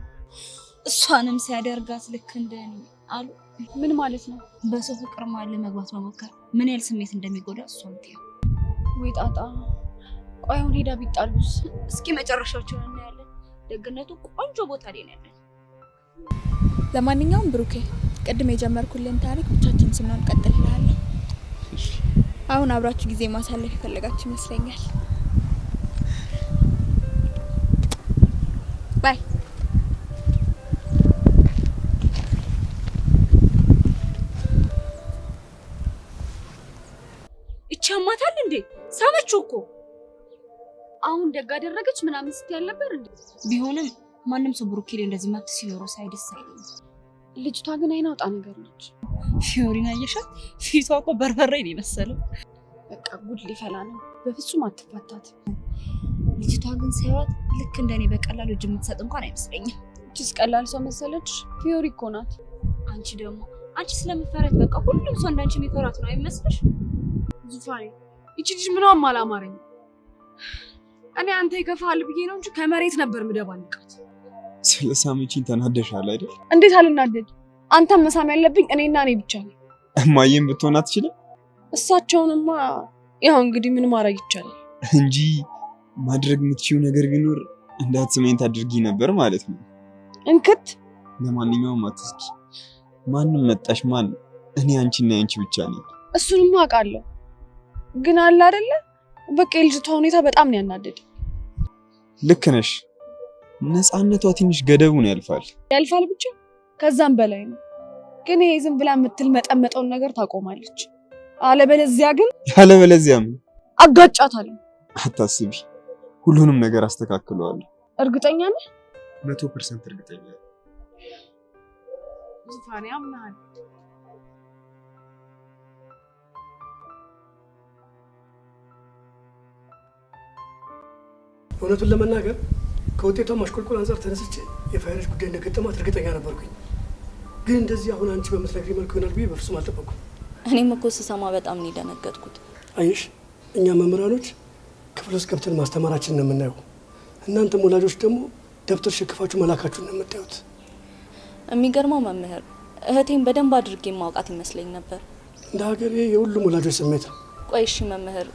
D: እሷንም ሲያደርጋት ልክ እንደኔ አሉ።
H: ምን ማለት ነው?
D: በሰው ፍቅር መሀል መግባት መሞከር ምን ያህል ስሜት እንደሚጎዳ እሷም ትያው።
H: ወይ ጣጣ። ቆይ አሁን ሄዳ ቢጣሉስ?
D: እስኪ መጨረሻቸውን እናያለን። ደግነቱ ቆንጆ ቦታ ላይ ነው ያለን።
I: ለማንኛውም ብሩኬ ቅድም የጀመርኩልን ታሪክ ብቻችን ስንሆን ቀጥልልሃለሁ። አሁን አብራችሁ ጊዜ ማሳለፍ የፈለጋችሁ ይመስለኛል። ባይ።
D: ይቻማታል እንዴ? ሳመችው እኮ።
H: አሁን ደግ አደረገች ምናምን ስትያል ነበር እንዴ?
D: ቢሆንም ማንም ሰው ብሩኬ ላይ እንደዚህ መብት ሲኖረው ሳይደስ አይልም።
H: ልጅቷ ግን አይናውጣ ነገር ነች።
C: ፊዮሪና አየሻት? ፊቷ እኮ በርበሬ ነው የመሰለው።
H: በቃ ጉድ ሊፈላ ነው። በፍጹም አትፋታት።
D: ልጅቷ ግን ሳይዋት ልክ እንደኔ በቀላሉ እጅ የምትሰጥ እንኳን አይመስለኝም።
H: እቺስ ቀላል ሰው መሰለች? ፊዮሪ እኮ ናት።
D: አንቺ ደግሞ አንቺ ስለምፈራት በቃ ሁሉም ሰው እንዳንቺ የሚፈራት ነው አይመስልሽ?
H: ዙፋኔ እቺ ልጅ ምንም አላማረኝ። እኔ አንተ ይከፋል ብዬ ነው እንጂ ከመሬት ነበር ምደባንቃት።
G: ስለሳመችኝ ተናደሻል አይደል?
H: እንዴት አልናደድ? አንተም መሳም ያለብኝ እኔና እኔ ብቻ ነው።
G: እማዬም ብትሆን አትችልም?
H: እሳቸውንማ ያው እንግዲህ ምን ማድረግ ይቻላል
G: እንጂ ማድረግ የምትችይው ነገር ቢኖር እንዳትስመኝ ታድርጊ ነበር ማለት ነው።
H: እንክት።
G: ለማንኛውም አትስኪ። ማንም መጣሽ ማን፣ እኔ አንቺና አንቺ ብቻ ነኝ።
H: እሱንማ አውቃለሁ፣ ግን አለ አይደለ በቃ የልጅቷ ሁኔታ በጣም ነው ያናደደኝ።
G: ልክ ነሽ። ነፃነቷ ትንሽ ገደቡን ያልፋል
H: ብቻ ከዛም በላይ ነው። ግን ይሄ ዝም ብላ የምትል መጠመጠውን ነገር ታቆማለች።
G: ያለበለዚያም
H: አጋጫታለሁ።
G: አታስቢ፣ ሁሉንም ነገር አስተካክለዋለሁ።
H: እርግጠኛ ነህ?
G: 100% እርግጠኛ ነኝ።
H: ዙፋኔ አምናለሁ።
A: እውነቱን ለመናገር ከውጤቷ ማሽቆልቆል አንጻር ተነስቼ የፋይናንስ ጉዳይ እንደገጠማት እርግጠኛ ነበርኩኝ። ግን እንደዚህ አሁን አንቺ በምትነግሪኝ መልኩ ይሆናል ብዬ በፍጹም አልጠበኩም።
D: እኔም እኮ ስሰማ በጣም ነው የደነገጥኩት።
A: አየሽ፣ እኛ መምህራኖች ክፍል ውስጥ ገብተን ማስተማራችንን ነው የምናየው። እናንተም ወላጆች ደግሞ ደብተር ሸክፋችሁ መላካችሁን ነው የምታዩት።
D: የሚገርመው መምህር እህቴን በደንብ አድርጌ ማውቃት ይመስለኝ ነበር።
A: እንደ ሀገር የሁሉም ወላጆች ስሜት ነው።
D: ቆይ እሺ መምህር፣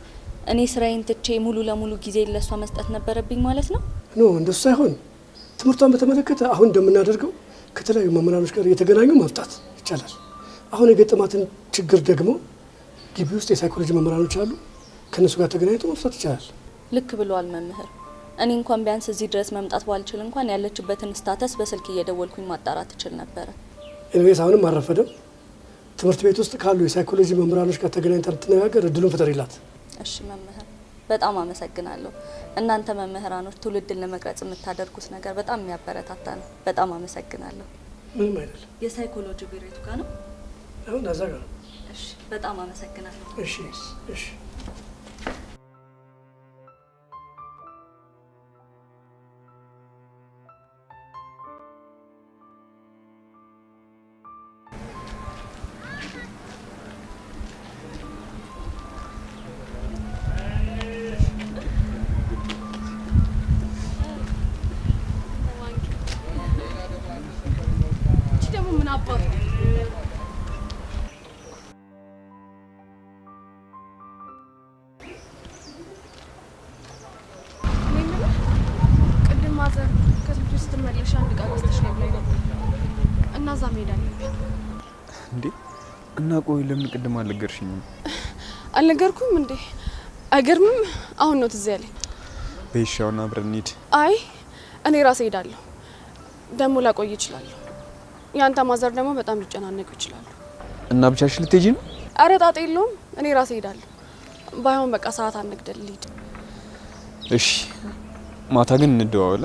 D: እኔ ስራዬን ትቼ ሙሉ ለሙሉ ጊዜ ለሷ መስጠት ነበረብኝ ማለት ነው?
A: ኖ እንደሱ ሳይሆን ትምህርቷን በተመለከተ አሁን እንደምናደርገው ከተለያዩ መምህራኖች ጋር እየተገናኙ መፍታት ይቻላል። አሁን የገጠማትን ችግር ደግሞ ግቢ ውስጥ የሳይኮሎጂ መምህራኖች አሉ፣ ከነሱ ጋር ተገናኝቶ መፍታት ይቻላል።
D: ልክ ብሏል መምህር። እኔ እንኳን ቢያንስ እዚህ ድረስ መምጣት ባልችል እንኳን ያለችበትን ስታተስ በስልክ እየደወልኩኝ ማጣራት እችል ነበረ።
A: ኤኒዌይስ አሁንም አልረፈደም። ትምህርት ቤት ውስጥ ካሉ የሳይኮሎጂ መምህራኖች ጋር ተገናኝታ እንድትነጋገር እድሉን ፍጠሪላት።
D: እሺ መምህር፣ በጣም አመሰግናለሁ። እናንተ መምህራኖች ትውልድን ለመቅረጽ የምታደርጉት ነገር በጣም የሚያበረታታ ነው። በጣም አመሰግናለሁ።
A: ምንም አይደለም።
D: የሳይኮሎጂ ቢሮ የቱ ጋር ነው?
A: አሁን እዛ ጋር።
D: እሺ፣ በጣም አመሰግናለሁ።
A: እሺ እሺ።
B: ማዘር ከትምህርት ቤት ስትመለሽ አንድ ዕቃ ገዝተሽ ነው ብላኝ ነበር እና እዛ መሄድ አለብኝ።
G: እንዴ? እና ቆይ ለምን ቅድም አልነገርሽኝም?
B: አልነገርኩም እንዴ? አይገርምም? አሁን ነው ትዝ ያለኝ።
G: በይሻውና አብረን እንሂድ።
B: አይ እኔ ራሴ ሄዳለሁ። ደግሞ ላቆይ እችላለሁ። ያንተ ማዘር ደግሞ በጣም ሊጨናነቁ ይችላሉ። እና
G: ብቻሽ ልትሄጂ ነው?
B: አረ ጣጣ የለውም። እኔ ራሴ ሄዳለሁ። ባይሆን በቃ ሰዓት አንግደል ልሂድ።
G: እሺ ማታ ግን እንደዋወለ።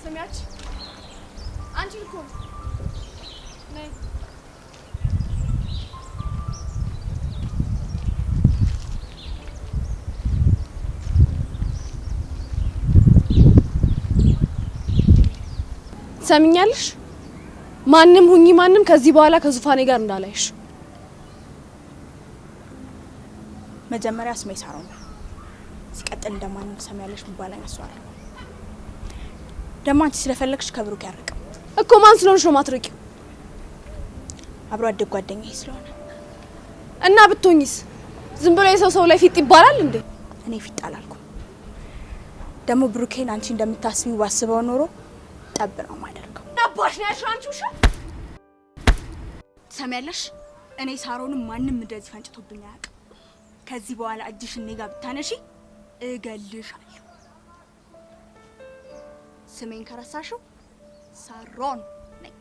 B: ሰሚያች አንቺ ልኮ ነይ ሰሚኛለሽ? ማንም ሁኚ ማንም ከዚህ በኋላ ከዙፋኔ ጋር እንዳላይሽ።
I: መጀመሪያ ስሜ ሳሮን ነው። ሲቀጥል እንደማንም ሰሚያለሽ ብባላኝ አስዋለሁ። ደግሞ አንቺ ስለፈለግሽ ከብሩክ ያርቅ
B: እኮ። ማን ስለሆንሽ ነው ማትርቂው?
I: አብሮ አደግ ጓደኛዬ ስለሆነ።
B: እና ብትሆኚስ? ዝም ብሎ የሰው ሰው ላይ ፊት ይባላል እንዴ?
I: እኔ ፊት አላልኩም። ደግሞ ብሩኬን አንቺ እንደምታስቢው ባስበው ኖሮ ጠብ ነው ማደርገው።
B: አባሽ ነው ያልሽው አንቺ ውሻ።
I: ሰሚያለሽ? እኔ ሳሮንም ማንም እንደዚህ ፈንጭቶብኝ አያውቅም። ከዚህ በኋላ እጅሽ እኔ ጋር ብታነሺ እገልሻለሁ። ስሜን ከረሳሽው ሳሮን ነኝ።